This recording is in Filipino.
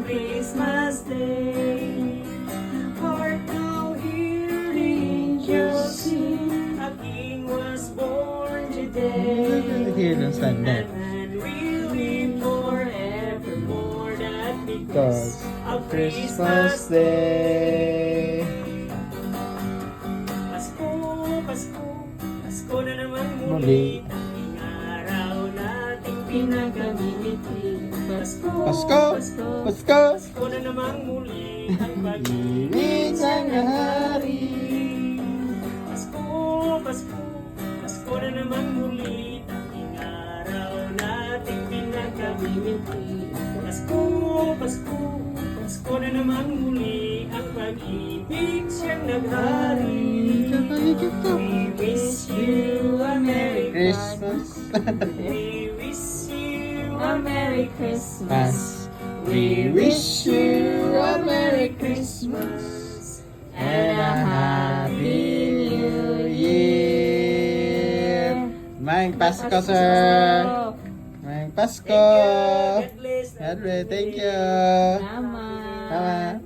Christmas Day. Heart now hear the angels sing, a King was born today. Hear them stand And there. man will live forevermore, that Because because of Christmas Day. Pasko, Pasko, Pasko na naman Muli. muli. Tanging araw nating pinakamimiti. Pasko, Pasko, Pasko, Pasko. Pasko na naman muli. Ang Ibig pag-ibig sa sa hari. Pasko, Pasko, Pasko na naman muli. Tanging araw nating pinakamimiti. Pasko, Pasko, Pasko na naman muli. Ang pag-ibig siyang naghari. We wish you a Merry Christmas. We wish you a Merry Christmas. Mas. We wish you a Merry Christmas and a Happy New Year. Mayang Pasko, sir. Mayang Pasko. God bless. God bless. Thank you. Salamat. Tama.